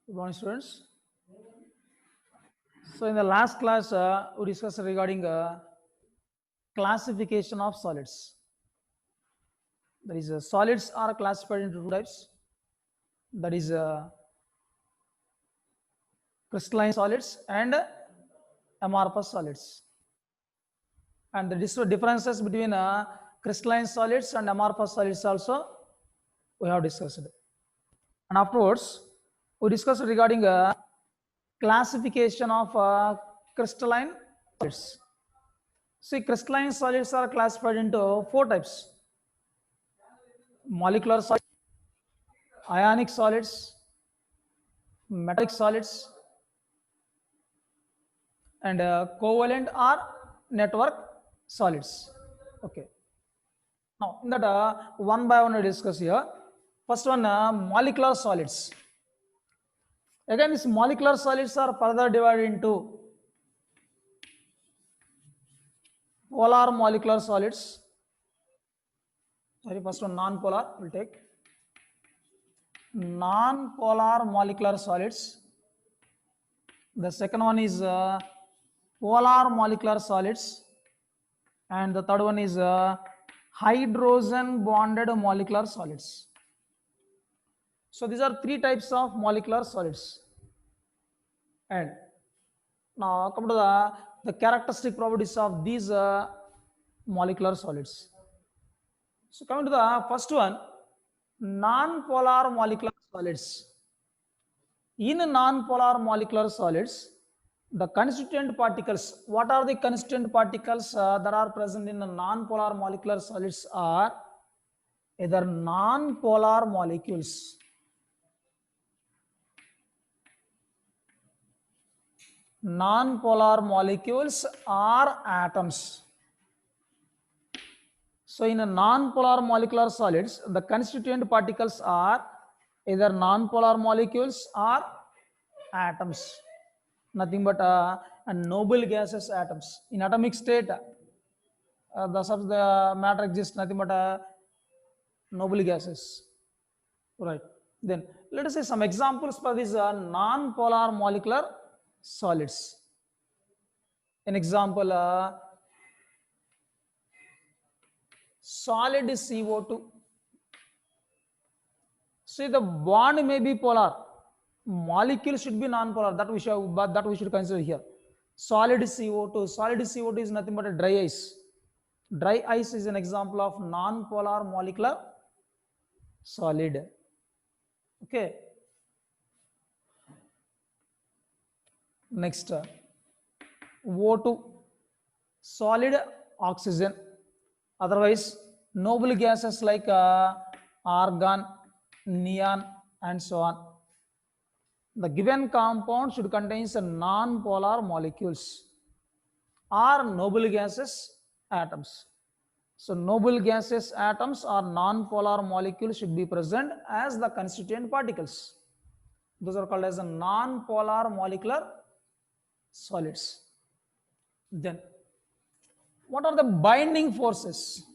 Good morning, students. So, in the last class, we discussed regarding classification of solids. That is, solids are classified into two types. That is, crystalline solids and amorphous solids. And the differences between crystalline solids and amorphous solids also we have discussed. And afterwards, we discussed regarding classification of crystalline solids. See, crystalline solids are classified into four types: molecular solids, ionic solids, metallic solids, and covalent or network solids. Okay. Now, in that one by one we discuss here. First one, molecular solids. Again, these molecular solids are further divided into polar molecular solids. Sorry, first one non-polar. We'll take non-polar molecular solids. The second one is polar molecular solids, and the third one is hydrogen bonded molecular solids. So these are three types of molecular solids. And now come to the characteristic properties of these molecular solids. So coming to the first one, non-polar molecular solids. In non-polar molecular solids, the constituent particles, what are the constituent particles that are present in the non-polar molecular solids are either non-polar molecules, or atoms. So in a non-polar molecular solids, the constituent particles are either non-polar molecules or atoms. Nothing but noble gases atoms. In atomic state, the matter exists nothing but noble gases. Right. Then let us say some examples for these non-polar molecular solids. An example, solid CO2. See, the bond may be polar, molecule should be non-polar. That we should consider here. Solid CO2. Solid CO2 is nothing but a dry ice. Dry ice is an example of non-polar molecular solid. Okay. Next, O2, solid oxygen. Otherwise, noble gases like argon, neon, and so on. The given compound should contain non-polar molecules or noble gases atoms. So noble gases atoms or non-polar molecules should be present as the constituent particles. Those are called as a non-polar molecular solids. Then, what are the binding forces?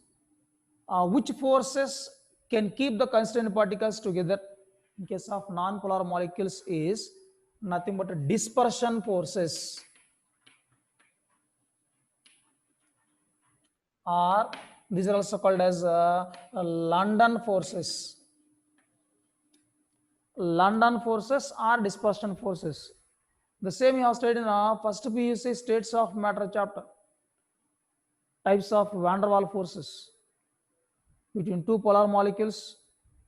Which forces can keep the constituent particles together? In case of non-polar molecules is nothing but dispersion forces, or these are also called as London forces. London forces or dispersion forces. The same you have studied in first PUC states of matter chapter. Types of van der Waals forces between two polar molecules,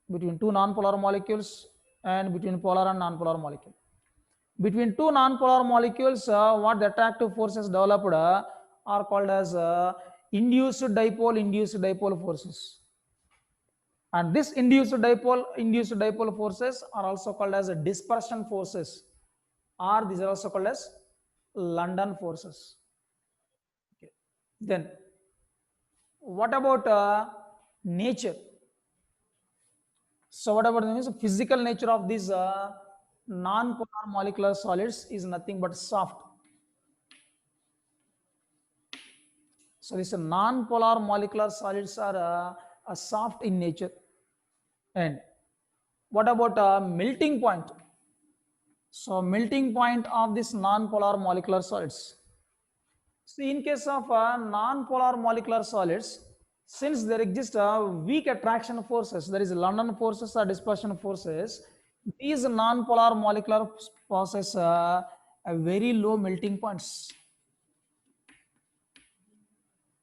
between two non-polar molecules, and between polar and non-polar molecule. Between two non-polar molecules, what the attractive forces developed are called as induced dipole forces. And this induced dipole forces are also called as dispersion forces, or these are also called as London forces. Okay. Then, what about nature? So, what about the physical nature of these non-polar molecular solids is nothing but soft. So, these non-polar molecular solids are soft in nature. And what about melting point? So melting point of this non-polar molecular solids. See, in case of non-polar molecular solids, since there exist weak attraction forces, there is London forces or dispersion forces, these non-polar molecular possess a very low melting points.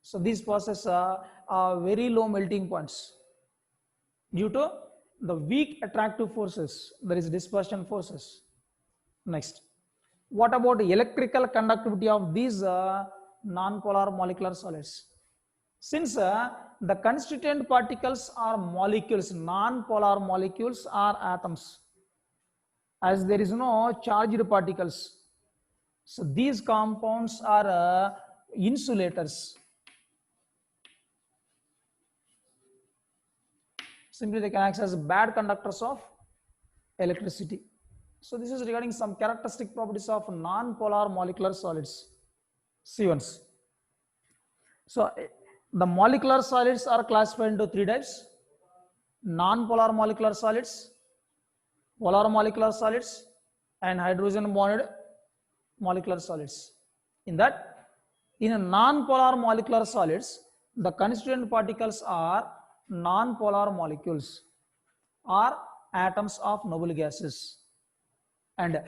So these possess very low melting points due to the weak attractive forces, there is dispersion forces. Next, what about the electrical conductivity of these non-polar molecular solids? Since the constituent particles are molecules, non-polar molecules are atoms, as there is no charged particles. So these compounds are insulators. Simply they can act as bad conductors of electricity. So this is regarding some characteristic properties of non-polar molecular solids. See once. So the molecular solids are classified into three types: non-polar molecular solids, polar molecular solids, and hydrogen bonded molecular solids. In that, in a non-polar molecular solids, the constituent particles are non-polar molecules or atoms of noble gases, and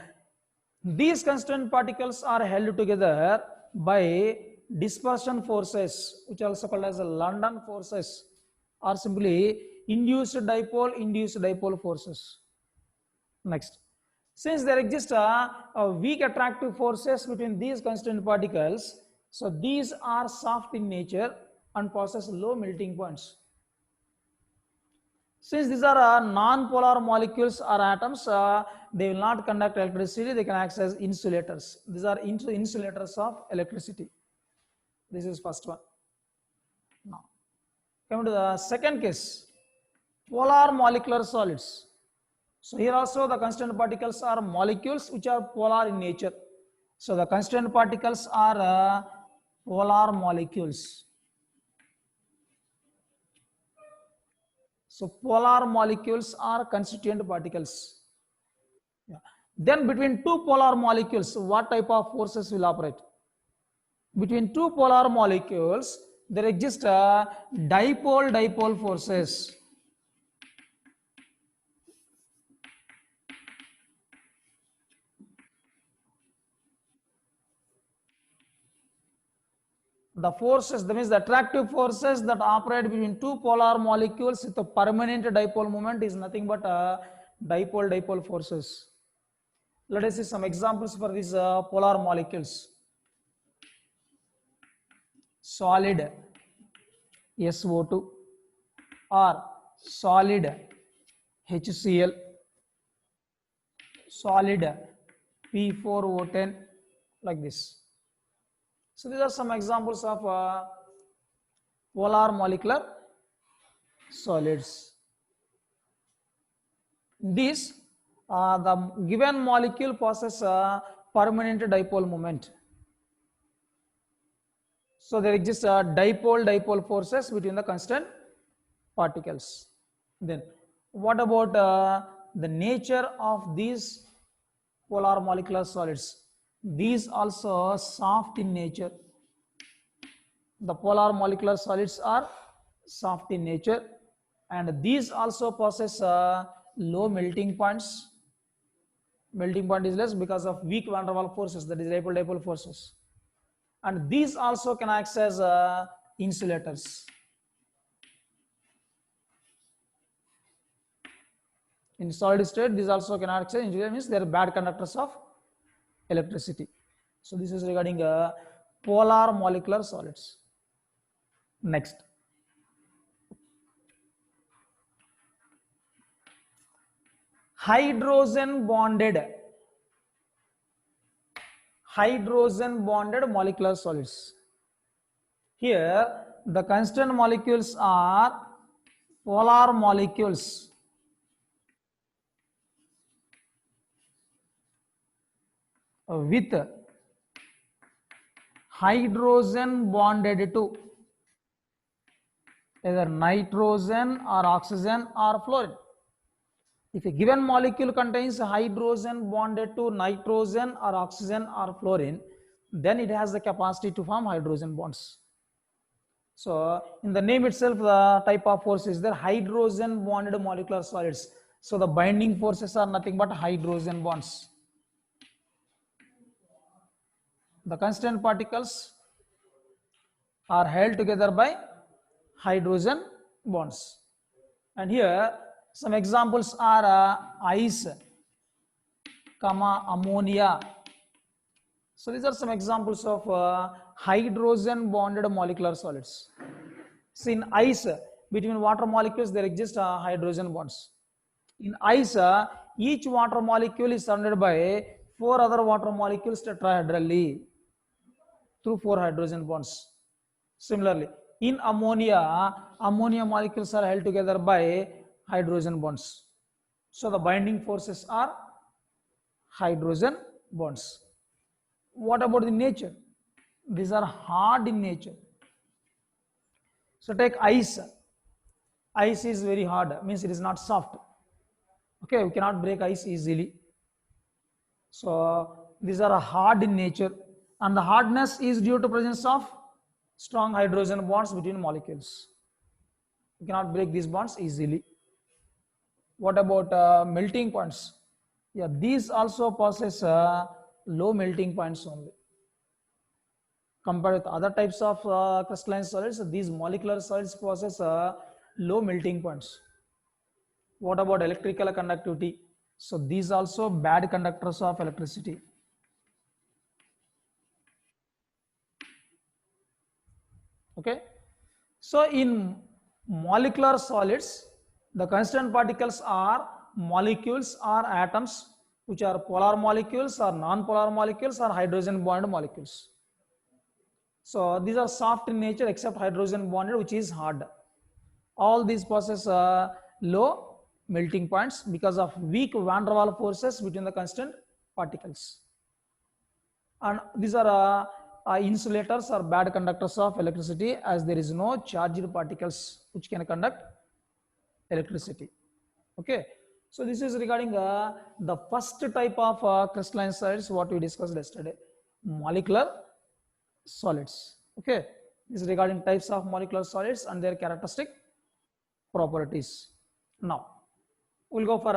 these constituent particles are held together by dispersion forces, which are also called as the London forces, or simply induced dipole forces. Next, since there exist a weak attractive forces between these constituent particles, so these are soft in nature and possess low melting points. Since these are non-polar molecules or atoms, they will not conduct electricity, they can act as insulators. These are insulators of electricity. This is first one. Now, coming to the second case, polar molecular solids. So here also the constituent particles are molecules which are polar in nature. So the constituent particles are polar molecules. So polar molecules are constituent particles. Yeah. Then between two polar molecules, what type of forces will operate? Between two polar molecules, there exist dipole-dipole forces. The forces, that means the attractive forces that operate between two polar molecules with a permanent dipole moment is nothing but dipole-dipole forces. Let us see some examples for these polar molecules. Solid SO2 or solid HCl, solid P4O10, like this. So these are some examples of polar molecular solids. These the given molecule possesses a permanent dipole moment. So there exists a dipole-dipole forces between the constant particles. Then what about the nature of these polar molecular solids? These also soft in nature. The polar molecular solids are soft in nature, and these also possess low melting points. Melting point is less because of weak van der Waals forces, that is dipole-dipole forces. And these also can act as insulators. In solid state, these also can act as insulators, means they are bad conductors of electricity. So this is regarding polar molecular solids. Next, hydrogen bonded molecular solids. Here the constant molecules are polar molecules with hydrogen bonded to either nitrogen or oxygen or fluorine. If a given molecule contains hydrogen bonded to nitrogen or oxygen or fluorine, then it has the capacity to form hydrogen bonds. So in the name itself, the type of force is there, hydrogen bonded molecular solids. So the binding forces are nothing but hydrogen bonds. The constant particles are held together by hydrogen bonds. And here some examples are ice, ammonia. So these are some examples of hydrogen bonded molecular solids. So in ice, between water molecules there exist hydrogen bonds. In ice, each water molecule is surrounded by 4 other water molecules tetrahedrally through 4 hydrogen bonds. Similarly, in ammonia, ammonia molecules are held together by hydrogen bonds. So the binding forces are hydrogen bonds. What about the nature? These are hard in nature. So take ice. Ice is very hard, means it is not soft. Okay, we cannot break ice easily. So these are hard in nature, and the hardness is due to presence of strong hydrogen bonds between molecules. You cannot break these bonds easily. What about melting points? Yeah, these also possess low melting points only. Compared with other types of crystalline solids, these molecular solids possess low melting points. What about electrical conductivity? So these also bad conductors of electricity. Okay. So in molecular solids, the constituent particles are molecules or atoms which are polar molecules or non-polar molecules or hydrogen bonded molecules. So these are soft in nature except hydrogen bonded, which is hard. All these possess low melting points because of weak van der Waals forces between the constant particles. And these are insulators or bad conductors of electricity, as there is no charged particles which can conduct electricity. Okay, so this is regarding the first type of crystalline solids what we discussed yesterday, molecular solids. Okay, this is regarding types of molecular solids and their characteristic properties. Now we'll go for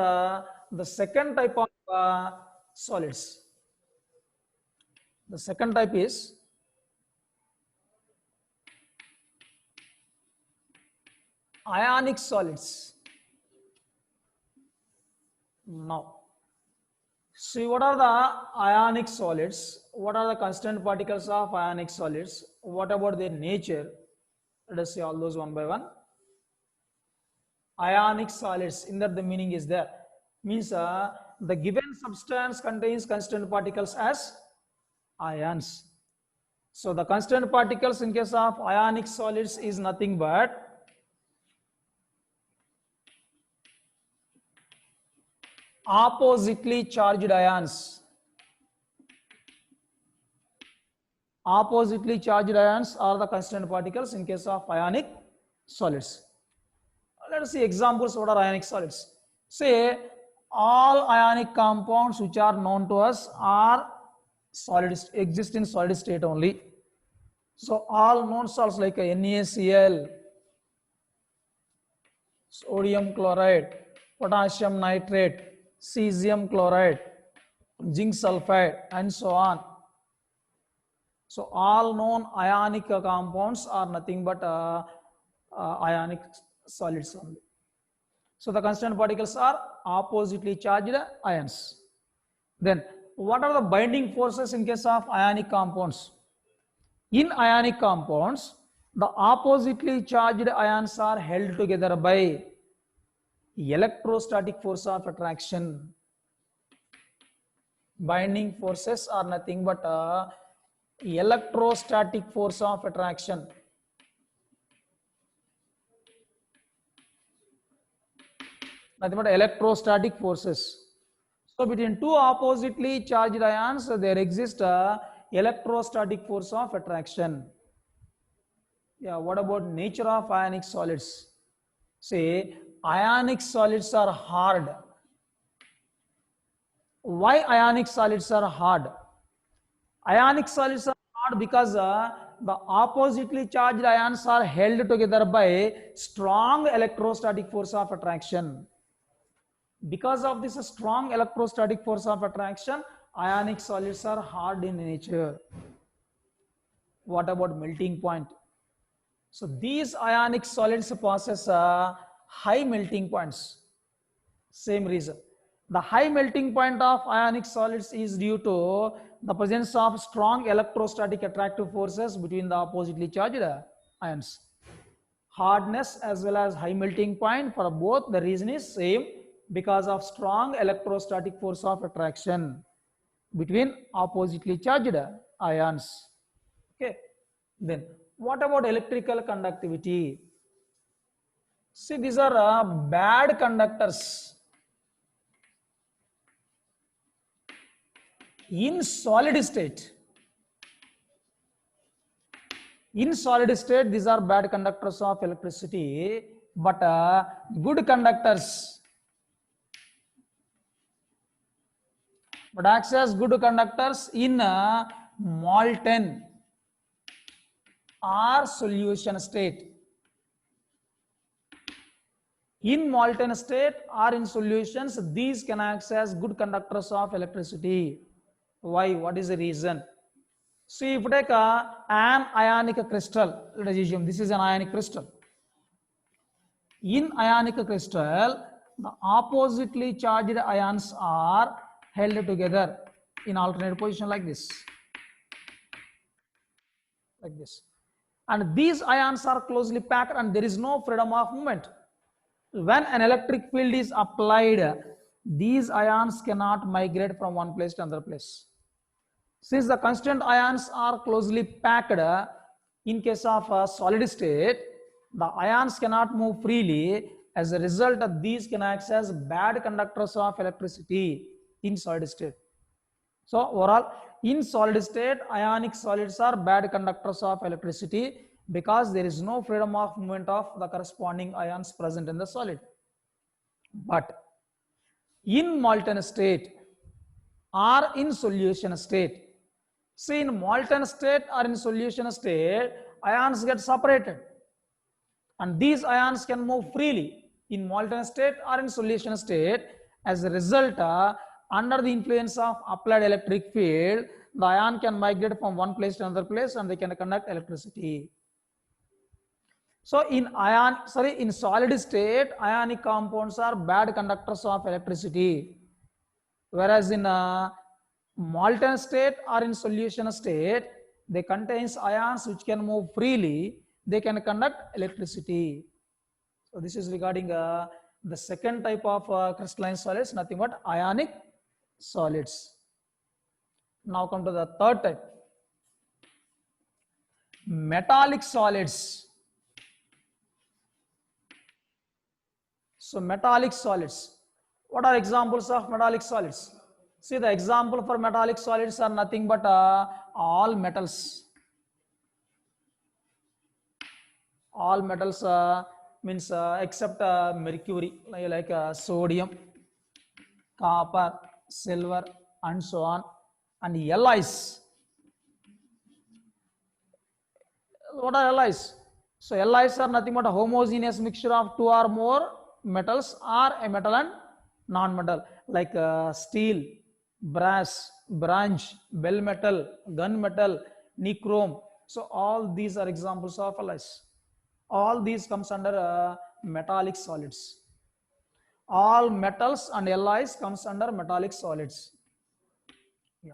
the second type of solids. The second type is ionic solids. Now, see what are the ionic solids? What are the constant particles of ionic solids? What about their nature? Let us see all those one by one. Ionic solids, in that the meaning is there. Means the given substance contains constant particles as ions. So the constant particles in case of ionic solids is nothing but oppositely charged ions. Oppositely charged ions are the constant particles in case of ionic solids. Let us see examples. What are ionic solids? Say all ionic compounds which are known to us are solid, exist in solid state only. So all known salts like NaCl, sodium chloride, potassium nitrate, cesium chloride, zinc sulfide, and so on. So all known ionic compounds are nothing but ionic solids only. So the constant particles are oppositely charged ions. Then what are the binding forces in case of ionic compounds? In ionic compounds, the oppositely charged ions are held together by electrostatic force of attraction. Binding forces are nothing but electrostatic force of attraction. Nothing but electrostatic forces. So between two oppositely charged ions, there exists a electrostatic force of attraction. Yeah, what about nature of ionic solids? Say ionic solids are hard, Why ionic solids are hard? Ionic solids are hard because the oppositely charged ions are held together by strong electrostatic force of attraction. Because of this strong electrostatic force of attraction, ionic solids are hard in nature. What about melting point? So these ionic solids possess high melting points. Same reason. The high melting point of ionic solids is due to the presence of strong electrostatic attractive forces between the oppositely charged ions. Hardness as well as high melting point for both the reason is same because of strong electrostatic force of attraction between oppositely charged ions. Okay. Then what about electrical conductivity? See, these are bad conductors. In solid state, these are bad conductors of electricity, but good conductors, but acts as good conductors in molten or solution state. In molten state or in solutions, these can act as good conductors of electricity. Why? What is the reason? See, if you take an ionic crystal, let us assume this is an ionic crystal. In ionic crystal, the oppositely charged ions are held together in alternate position like this. Like this. And these ions are closely packed and there is no freedom of movement. When an electric field is applied, these ions cannot migrate from one place to another place. Since the constant ions are closely packed, in case of a solid state, the ions cannot move freely. As a result of these can act as bad conductors of electricity in solid state. So overall, in solid state, ionic solids are bad conductors of electricity because there is no freedom of movement of the corresponding ions present in the solid. But in molten state or in solution state, see, in molten state or in solution state, ions get separated and these ions can move freely in molten state or in solution state. As a result, under the influence of applied electric field, the ion can migrate from one place to another place and they can conduct electricity. So in solid state, ionic compounds are bad conductors of electricity, whereas in molten state or in solution state, they contains ions which can move freely, they can conduct electricity. So this is regarding the second type of crystalline solids, nothing but ionic solids. Now come to the third type, metallic solids. So metallic solids, what are examples of metallic solids? See, the example for metallic solids are nothing but all metals. All metals means except mercury, like sodium, copper, silver, and so on, and alloys. What are alloys? So alloys are nothing but a homogeneous mixture of two or more metals or a metal and non-metal, like steel, brass, bronze, bell metal, gun metal, nichrome. So all these are examples of alloys. All these comes under metallic solids. All metals and alloys comes under metallic solids. Yeah.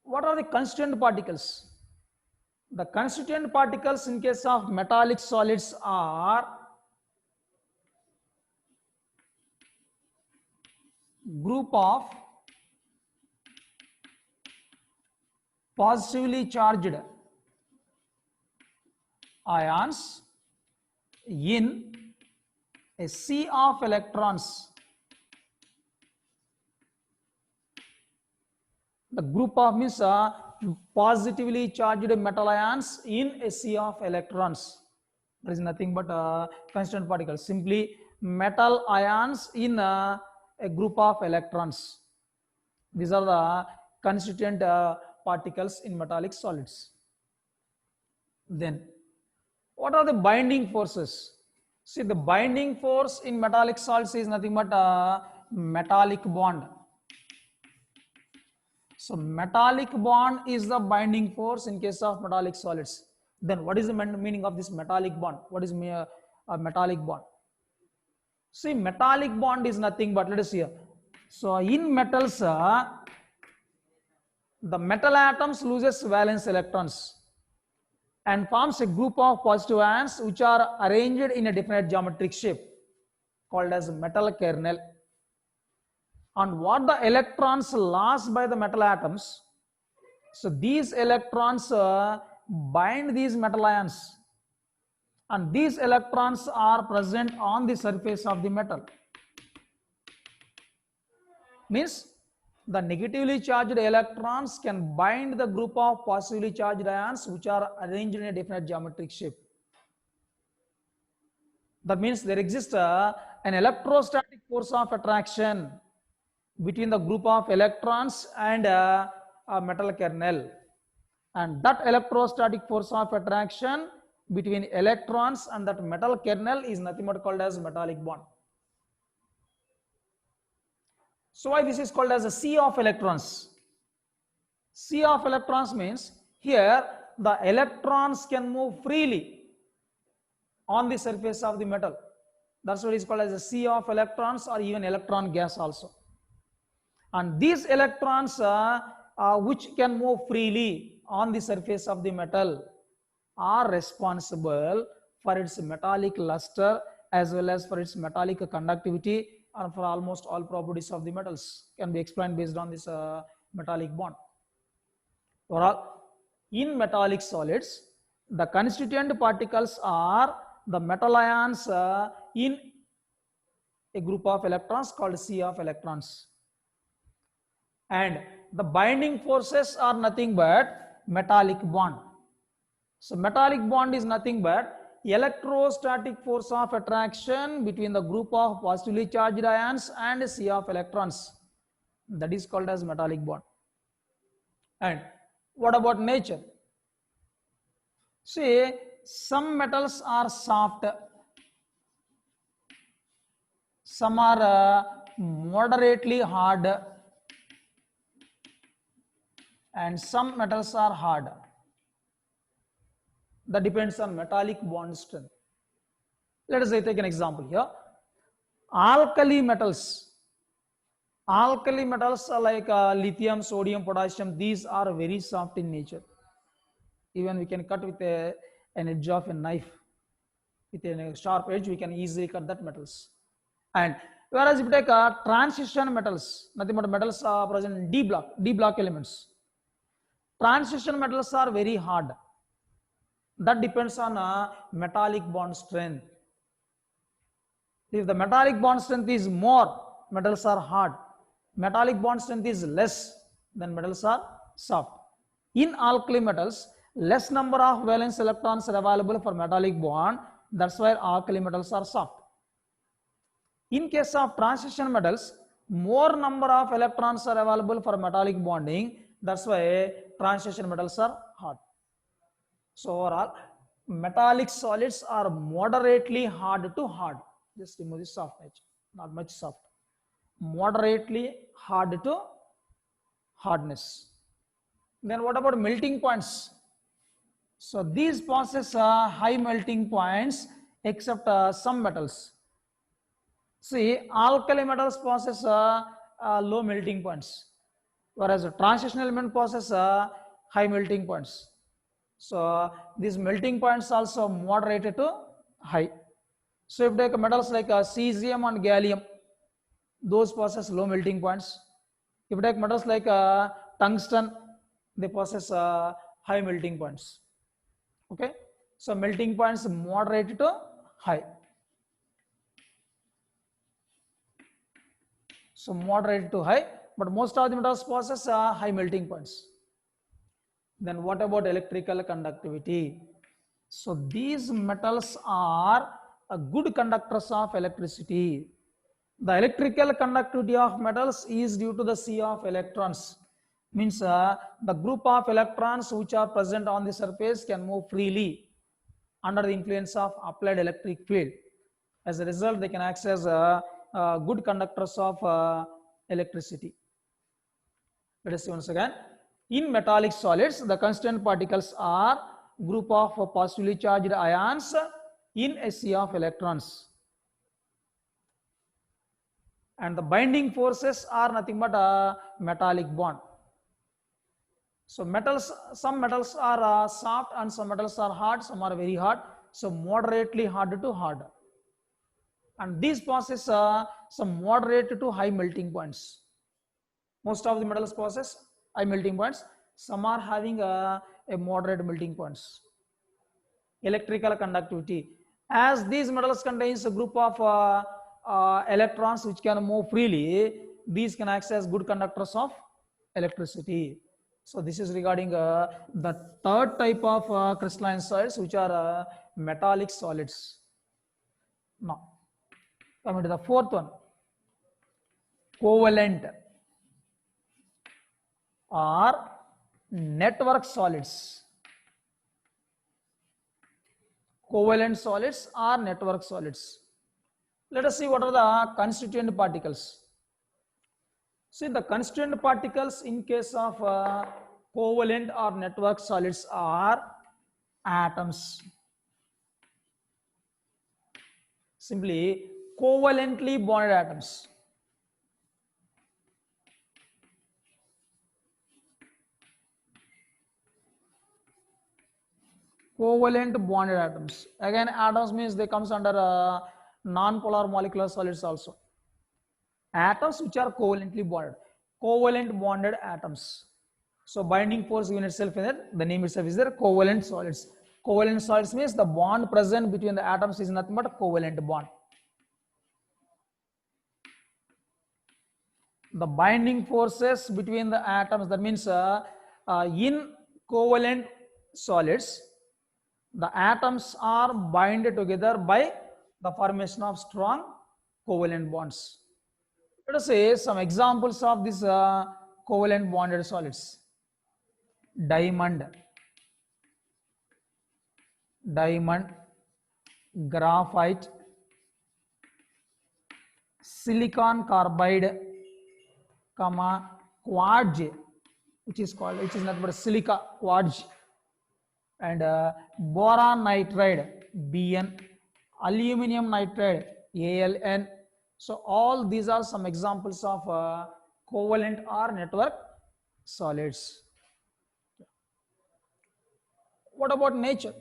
What are the constituent particles? The constituent particles in case of metallic solids are group of positively charged ions in a sea of electrons. The group of means positively charged metal ions in a sea of electrons. There is nothing but constant particles. Simply metal ions in a group of electrons. These are the constituent particles in metallic solids. Then, what are the binding forces? See, the binding force in metallic solids is nothing but a metallic bond. So, metallic bond is the binding force in case of metallic solids. Then, what is the meaning of this metallic bond? What is a metallic bond? See, metallic bond is nothing but, let us see here. So, in metals, the metal atoms loses valence electrons and forms a group of positive ions which are arranged in a definite geometric shape called as metal kernel. And what the electrons lost by the metal atoms, so these electrons bind these metal ions, and these electrons are present on the surface of the metal. Means the negatively charged electrons can bind the group of positively charged ions which are arranged in a definite geometric shape. That means there exists an electrostatic force of attraction between the group of electrons and a metal kernel. And that electrostatic force of attraction between electrons and that metal kernel is nothing but called as metallic bond. So why this is called as a sea of electrons? Sea of electrons means here the electrons can move freely on the surface of the metal. That's what is called as a sea of electrons or even electron gas also. And these electrons which can move freely on the surface of the metal are responsible for its metallic luster as well as for its metallic conductivity and for almost all properties of the metals can be explained based on this metallic bond. Overall, in metallic solids, the constituent particles are the metal ions in a group of electrons called sea of electrons. And the binding forces are nothing but metallic bond. So metallic bond is nothing but electrostatic force of attraction between the group of positively charged ions and a sea of electrons. That is called as metallic bond. And what about nature? See, some metals are soft, some are moderately hard, and some metals are hard. That depends on metallic bond strength. Let us say take an example here. Alkali metals. Alkali metals are like lithium, sodium, potassium. These are very soft in nature. Even we can cut with an edge of a knife. With a sharp edge, we can easily cut that metals. And whereas if you take transition metals, nothing but metals are present in D block elements. Transition metals are very hard. That depends on metallic bond strength. If the metallic bond strength is more, metals are hard. Metallic bond strength is less, then metals are soft. In alkali metals, less number of valence electrons are available for metallic bond. That's why alkali metals are soft. In case of transition metals, more number of electrons are available for metallic bonding. That's why transition metals are hard. So overall, metallic solids are moderately hard to hard. Just remove the soft edge, not much soft. Moderately hard to hardness. Then what about melting points? So these possess high melting points except some metals. See, alkali metals possess low melting points, whereas a transition element possess high melting points. So these melting points also moderated to high. So if you take metals like cesium and gallium, those possess low melting points. If you take metals like tungsten, they possess high melting points. Okay, so melting points moderate to high. So moderate to high, but most of the metals possess high melting points. Then what about electrical conductivity? So these metals are good conductors of electricity. The electrical conductivity of metals is due to the sea of electrons. Means the group of electrons which are present on the surface can move freely under the influence of applied electric field. As a result, they can act as good conductors of electricity. Let us see once again. In metallic solids, the constituent particles are group of positively charged ions in a sea of electrons. And the binding forces are nothing but a metallic bond. So metals, some metals are soft and some metals are hard, some are very hard. So moderately hard to hard. And these possess some moderate to high melting points. Most of the metals possess high melting points. Some are having a moderate melting points. Electrical conductivity. As these metals contains a group of electrons which can move freely, these can act as good conductors of electricity. So this is regarding the third type of crystalline solids, which are metallic solids. Now, coming to the fourth one, covalent or network solids. Covalent solids or network solids. Let us see what are the constituent particles. See, the constituent particles in case of covalent or network solids are atoms. Simply covalently bonded atoms. Covalent bonded atoms. Again, atoms means they comes under non-polar molecular solids also. Atoms which are covalently bonded. Covalent bonded atoms. So binding force given itself in it, the name itself is there, covalent solids. Covalent solids means the bond present between the atoms is nothing but a covalent bond. The binding forces between the atoms, that means in covalent solids, the atoms are bound together by the formation of strong covalent bonds. Let us say some examples of these covalent bonded solids. Diamond, graphite, silicon carbide, quartz, which is nothing but silica quartz, and boron nitride, Bn, aluminum nitride, Aln. So all these are some examples of covalent or network solids. What about nature?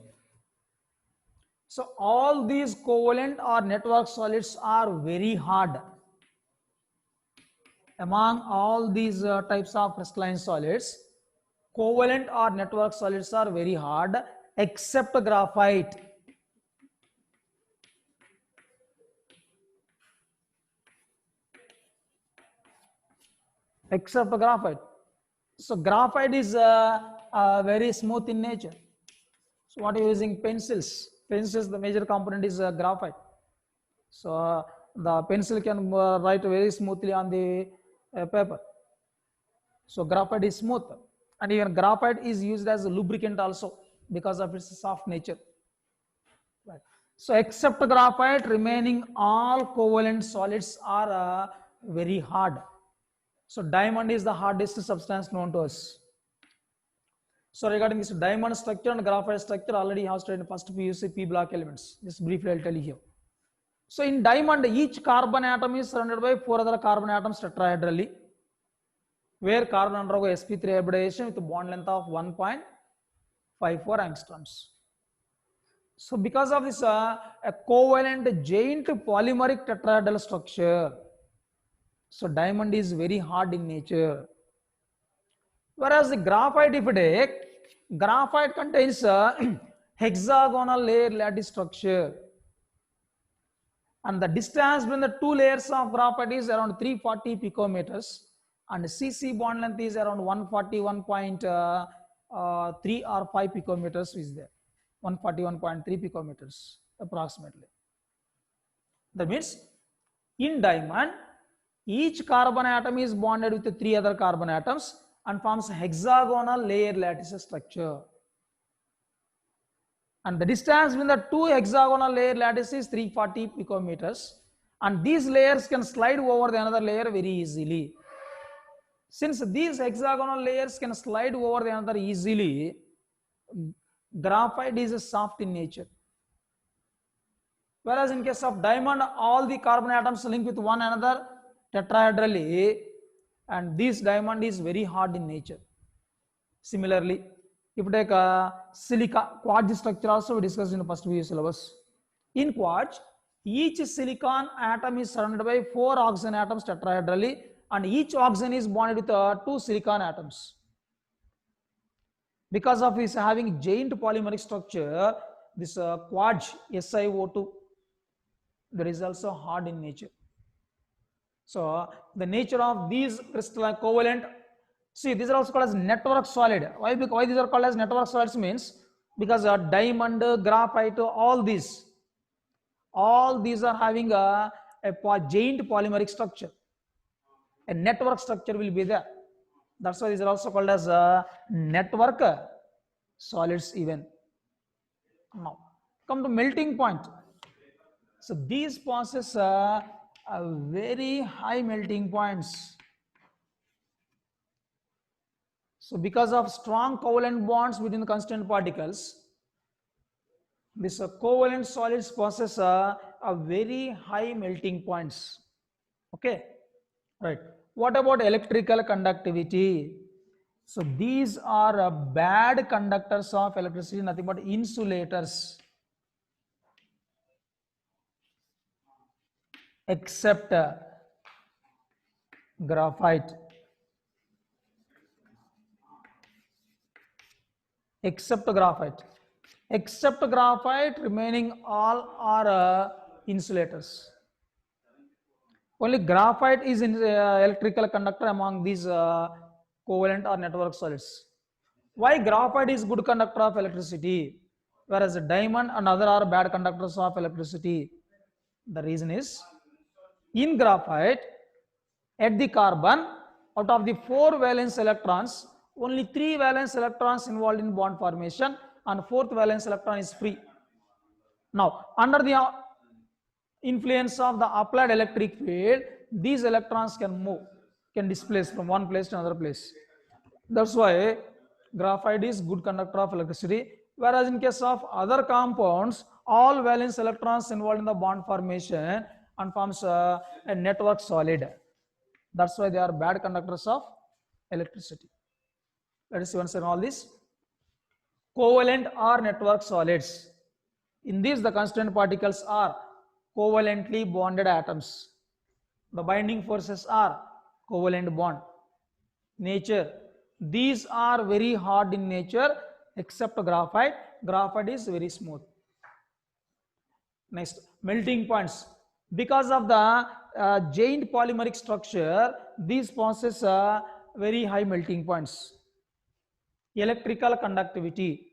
So all these covalent or network solids are very hard. Among all these types of crystalline solids, covalent or network solids are very hard except graphite. Except graphite. So graphite is very smooth in nature. So what are you using? Pencils. Pencils, the major component is graphite. So the pencil can write very smoothly on the paper. So graphite is smooth, and even graphite is used as a lubricant also because of its soft nature. Right. So except graphite, remaining all covalent solids are very hard. So diamond is the hardest substance known to us. So regarding this diamond structure and graphite structure, already have studied in first PUC P block elements. Just briefly I'll tell you here. So in diamond, each carbon atom is surrounded by 4 other carbon atoms tetrahedrally, where carbon undergo sp3 hybridization with a bond length of 1.54 angstroms. So because of this a covalent giant polymeric tetrahedral structure, so diamond is very hard in nature. Whereas the graphite, if you take, graphite contains a hexagonal layer lattice structure, and the distance between the two layers of graphite is around 340 picometers, and CC bond length is around 141.3 or 5 picometers is there, 141.3 picometers approximately. That means In diamond, each carbon atom is bonded with the 3 other carbon atoms and forms hexagonal layer lattice structure. And the distance between the two hexagonal layer lattice is 340 picometers, and these layers can slide over the another layer very easily. Since these hexagonal layers can slide over the another easily, graphite is soft in nature. Whereas in case of diamond, all the carbon atoms link with one another tetrahedrally, and this diamond is very hard in nature. Similarly, if you take a silica, quartz structure also we discussed in the first video syllabus. In quartz, each silicon atom is surrounded by 4 oxygen atoms tetrahedrally, and each oxygen is bonded with 2 silicon atoms. Because of its having giant polymeric structure, this quartz SiO2, that is also hard in nature. So the nature of these crystalline covalent, see, these are also called as network solid. Why these are called as network solids means because diamond, graphite, all these are having a giant polymeric structure. A network structure will be there. That's why these are also called as network solids even. Now, come to melting point. So these possess a very high melting points. So because of strong covalent bonds between the constituent particles, this covalent solids possess a very high melting points. Okay, right. What about electrical conductivity? So these are bad conductors of electricity, nothing but insulators, except graphite. Except graphite, remaining all are insulators. Only graphite is in electrical conductor among these covalent or network solids. Why graphite is good conductor of electricity, whereas diamond and other are bad conductors of electricity? The reason is, in graphite, at the carbon, out of the 4 valence electrons, only 3 valence electrons involved in bond formation, and 4th valence electron is free. Now, under the influence of the applied electric field, these electrons can move, can displace from one place to another place. That's why graphite is good conductor of electricity, whereas in case of other compounds, all valence electrons involved in the bond formation and forms a network solid. That's why they are bad conductors of electricity. Let us see once again all this. Covalent or network solids. In these, the constituent particles are covalently bonded atoms. The binding forces are covalent bond. Nature. These are very hard in nature except graphite. Graphite is very smooth. Next, melting points. Because of the giant polymeric structure, these possess very high melting points. Electrical conductivity.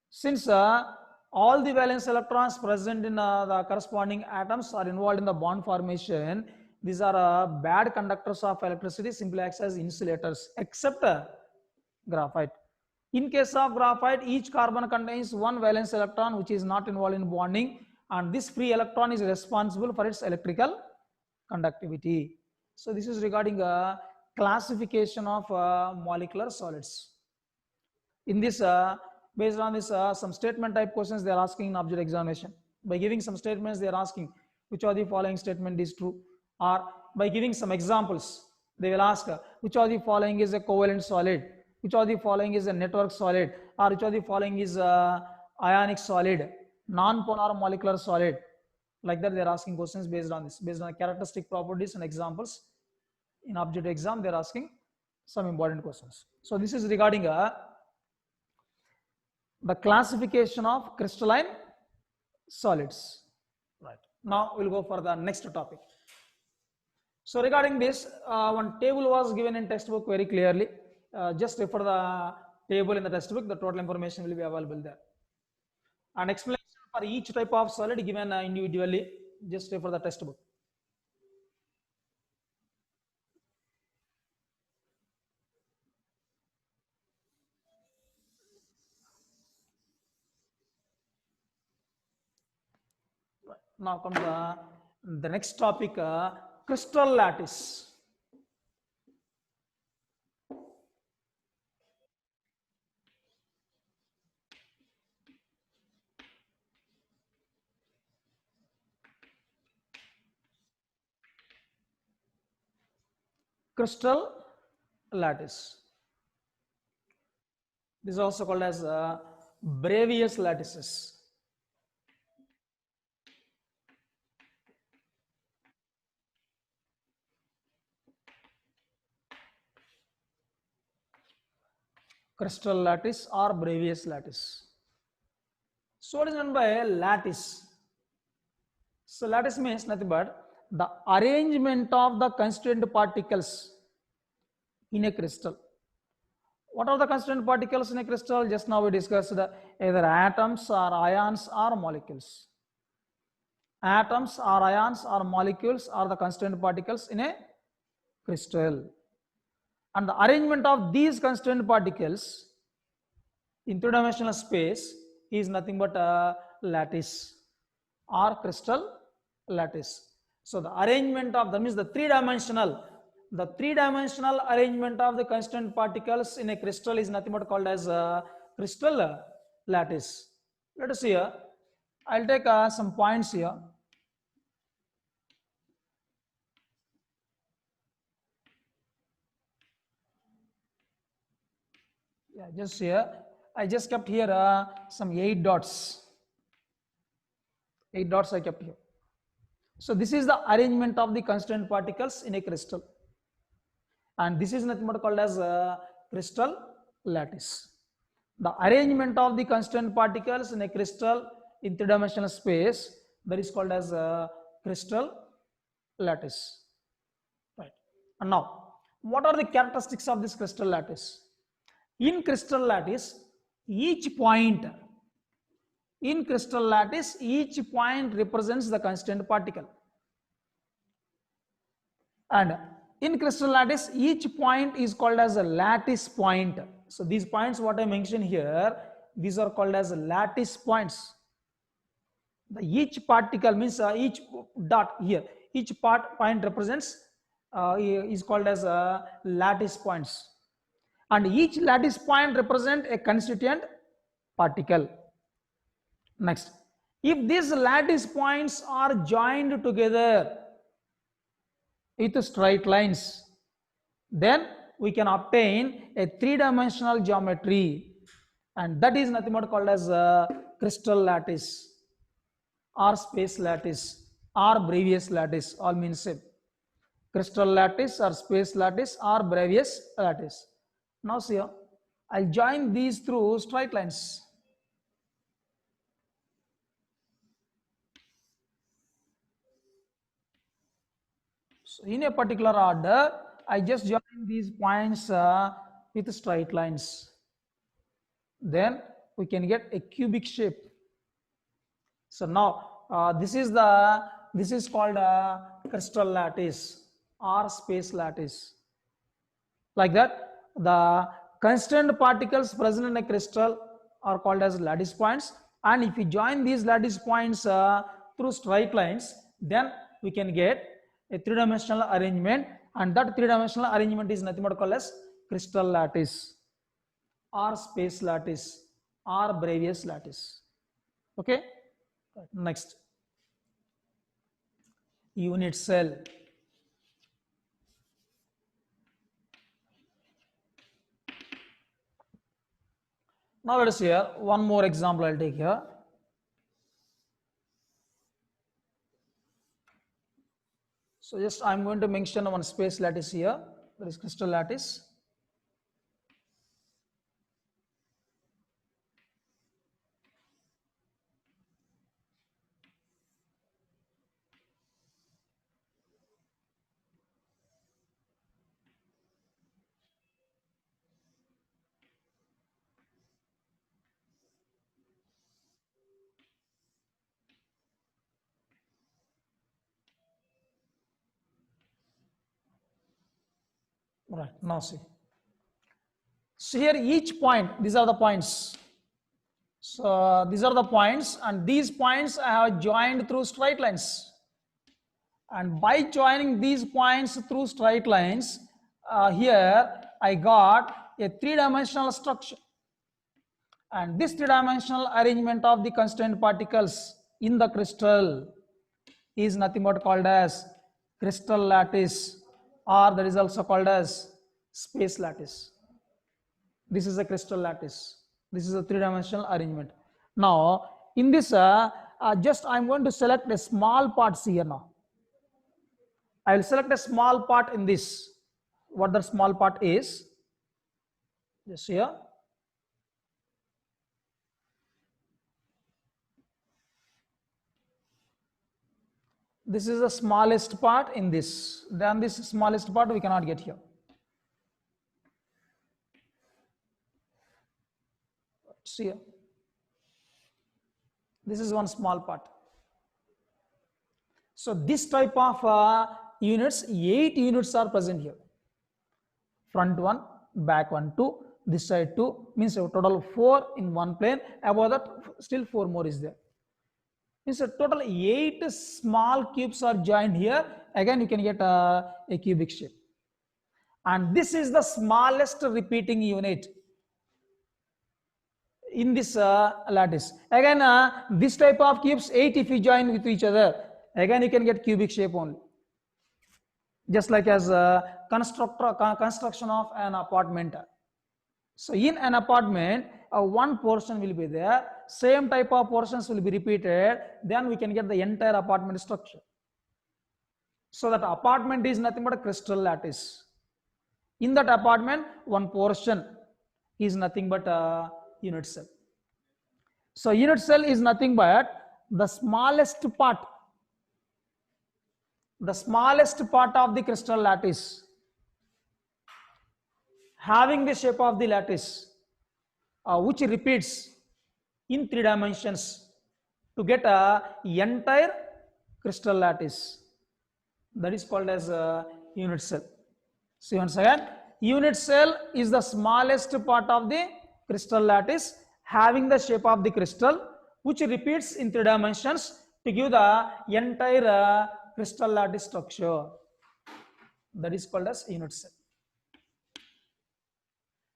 Since all the valence electrons present in the corresponding atoms are involved in the bond formation, these are bad conductors of electricity, simply acts as insulators, except graphite. In case of graphite, each carbon contains 1 valence electron which is not involved in bonding, and this free electron is responsible for its electrical conductivity. So this is regarding classification of molecular solids. In this, based on this, some statement type questions they are asking in object examination. By giving some statements, they are asking which of the following statement is true, or by giving some examples, they will ask which of the following is a covalent solid, which of the following is a network solid, or which of the following is ionic solid, non-polar molecular solid. Like that, they are asking questions based on this, based on characteristic properties and examples. In object exam, they are asking some important questions. So this is regarding the classification of crystalline solids. Right. Now we'll go for the next topic. So regarding this, one table was given in textbook very clearly. Just refer the table in the textbook. The total information will be available there. An explanation for each type of solid given individually. Just refer the textbook. Now comes the next topic, crystal lattice. Crystal lattice. This is also called as Bravais lattices. Crystal lattice or Bravais lattice. So what is meant by lattice? So lattice means nothing but the arrangement of the constituent particles in a crystal. What are the constituent particles in a crystal? Just now we discussed either atoms or ions or molecules. Atoms or ions or molecules are the constituent particles in a crystal. And the arrangement of these constituent particles in three-dimensional space is nothing but a lattice or crystal lattice. So the arrangement of, that means the three-dimensional arrangement of the constituent particles in a crystal is nothing but called as a crystal lattice. Let us see here. I'll take some points here. Yeah, just here. I just kept here some 8 dots. 8 dots I kept here. So this is the arrangement of the constituent particles in a crystal. And this is nothing but called as crystal lattice. The arrangement of the constituent particles in a crystal in three-dimensional space, that is called as crystal lattice. Right. And now, what are the characteristics of this crystal lattice? In crystal lattice, each point represents the constituent particle. And in crystal lattice, each point is called as a lattice point. So these points what I mentioned here, these are called as lattice points. Each particle means each dot here, each point represents is called as lattice points. And each lattice point represent a constituent particle. Next, if these lattice points are joined together with straight lines, then we can obtain a three-dimensional geometry, and that is nothing but called as crystal lattice or space lattice or Bravais lattice, all means same. Crystal lattice or space lattice or Bravais lattice. Now see here, I'll join these through straight lines. So in a particular order, I just join these points with straight lines. Then we can get a cubic shape. So now this is called crystal lattice or space lattice. Like that, the constant particles present in a crystal are called as lattice points, and if we join these lattice points through straight lines, then we can get a three-dimensional arrangement, and that three-dimensional arrangement is nothing but called as crystal lattice or space lattice or Bravais lattice. Okay, next, unit cell. Now let us see here one more example I'll take here. So just I'm going to mention one space lattice here, that is crystal lattice. Right, now see. So here each point, these are the points. So these are the points, and these points I have joined through straight lines. And by joining these points through straight lines, here I got a three-dimensional structure. And this three-dimensional arrangement of the constrained particles in the crystal is nothing but called as crystal lattice, or that is also called as space lattice. This is a crystal lattice. This is a three-dimensional arrangement. Now, in this, just I'm going to select a small parts here now. I will select a small part in this. What the small part is, just here. This is the smallest part in this. Then this smallest part we cannot get here. See here. This is one small part. So this type of units, 8 units are present here. Front one, back one, 2, this side 2, means a total 4 in one plane. Above that, still 4 more is there. Means a total 8 small cubes are joined here. Again, you can get a cubic shape. And this is the smallest repeating unit in this lattice. Again, this type of cubes, 8 if you join with each other, again you can get cubic shape only. Just like as construction of an apartment. So in an apartment, one portion will be there, same type of portions will be repeated, then we can get the entire apartment structure. So that apartment is nothing but a crystal lattice. In that apartment, one portion is nothing but a unit cell. So unit cell is nothing but the smallest part of the crystal lattice, having the shape of the lattice, which repeats in 3 dimensions to get a entire crystal lattice. That is called as a unit cell. See once again, unit cell is the smallest part of the crystal lattice, having the shape of the crystal, which repeats in 3 dimensions to give the entire crystal lattice structure. That is called as unit cell.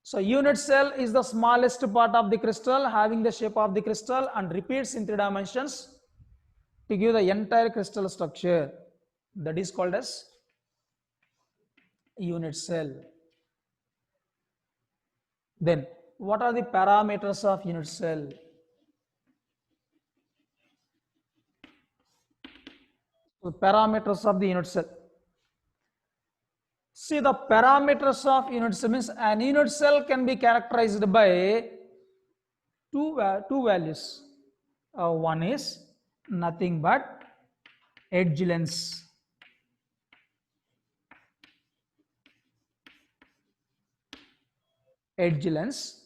So unit cell is the smallest part of the crystal, having the shape of the crystal and repeats in 3 dimensions to give the entire crystal structure. That is called as unit cell. Then what are the parameters of unit cell? So parameters of the unit cell. See, the parameters of unit cell means an unit cell can be characterized by two values. One is nothing but edge length. Edge length,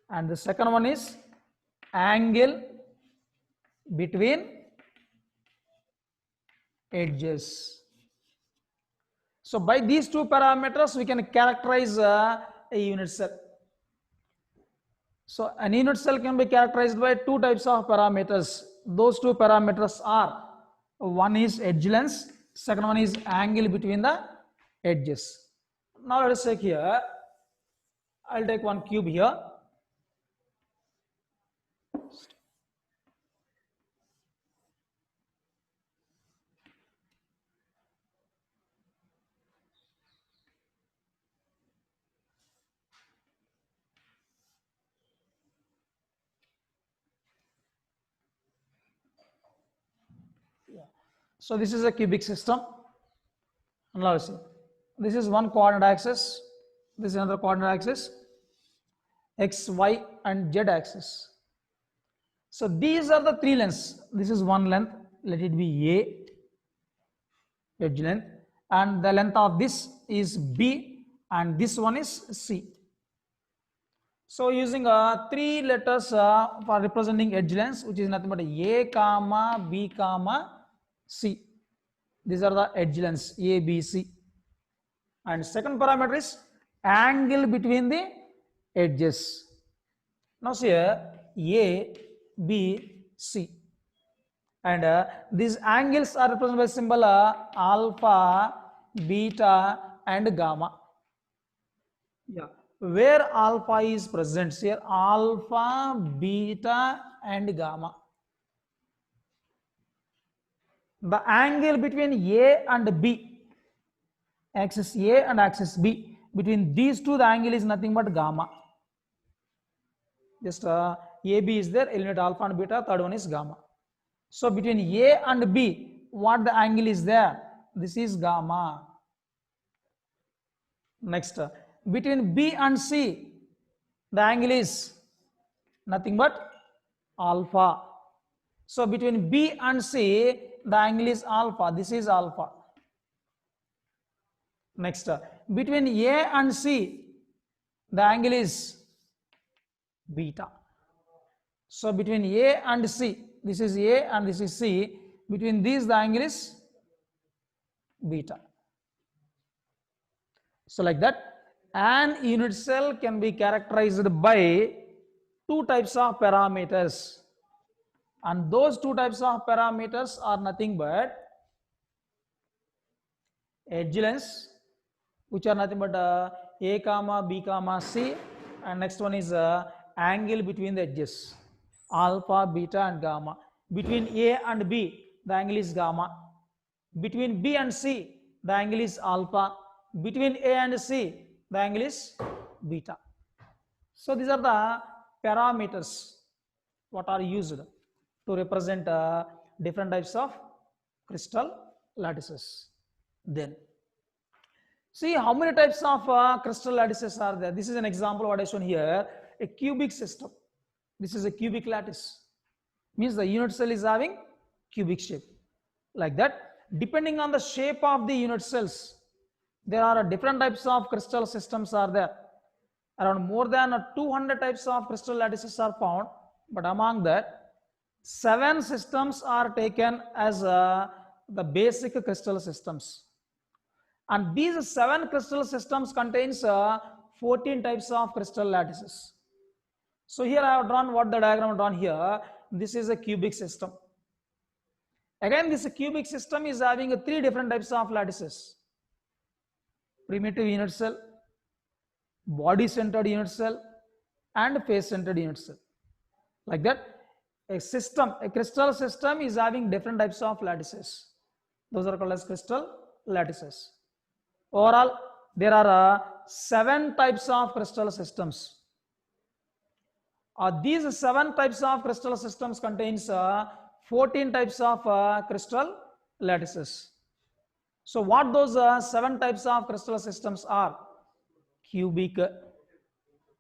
and the second one is angle between edges. So by these two parameters we can characterize a unit cell. So an unit cell can be characterized by 2 types of parameters. Those 2 parameters are, one is edge length, second one is angle between the edges. Now let us take here, I'll take one cube here. So this is a cubic system. Now let's see. This is one coordinate axis. This is another coordinate axis. X, Y, and Z axis. So these are the 3 lengths. This is one length. Let it be A, edge length, and the length of this is B, and this one is C. So using 3 letters for representing edge lengths, which is nothing but A, comma, B, comma, C. These are the edge lengths A, B, C. And second parameter is angle between the edges. Now see here, A, B, C. And these angles are represented by symbol alpha, beta, and gamma. Yeah, where alpha is present here, alpha, beta, and gamma. The angle between A and B, axis A and axis B, between these two, the angle is nothing but gamma. Just AB is there, eliminate alpha and beta, third one is gamma. So between A and B, what the angle is there? This is gamma. Next, between B and C, the angle is nothing but alpha. So between B and C, the angle is alpha. This is alpha. Next, between A and C, the angle is beta. So between A and C, this is A and this is C, between these the angle is beta. So like that, an unit cell can be characterized by two types of parameters, and those two types of parameters are nothing but edge lengths, which are nothing but A comma B comma C, and next one is angle between the edges, alpha, beta, and gamma. Between A and B, the angle is gamma. Between B and C, the angle is alpha. Between A and C, the angle is beta. So these are the parameters what are used to represent different types of crystal lattices. Then see how many types of crystal lattices are there. This is an example what I shown here, a cubic system. This is a cubic lattice, means the unit cell is having cubic shape. Like that, depending on the shape of the unit cells, there are different types of crystal systems are there. Around more than 200 types of crystal lattices are found, but among that 7 systems are taken as the basic crystal systems, and these 7 crystal systems contains 14 types of crystal lattices. So here I have drawn what the diagram drawn here. This is a cubic system. Again, this cubic system is having 3 different types of lattices: primitive unit cell, body centered unit cell, and face centered unit cell. Like that, a crystal system is having different types of lattices. Those are called as crystal lattices. Overall, there are 7 types of crystal systems. These 7 types of crystal systems contains 14 types of crystal lattices. So what those 7 types of crystal systems are? Cubic,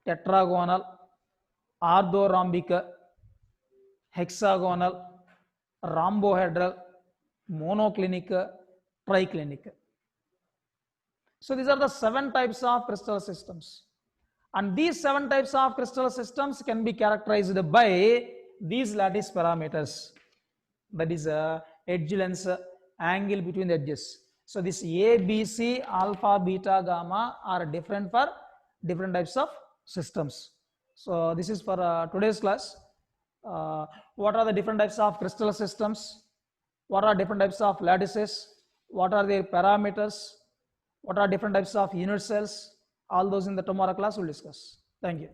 tetragonal, orthorhombic, hexagonal, rhombohedral, monoclinic, triclinic. So these are the 7 types of crystal systems, and these 7 types of crystal systems can be characterized by these lattice parameters, that is edge lengths, angle between the edges. So this A, B, C, alpha, beta, gamma are different for different types of systems. So this is for today's class. What are the different types of crystal systems? What are different types of lattices? What are their parameters? What are different types of unit cells? All those in the tomorrow class we'll discuss. Thank you.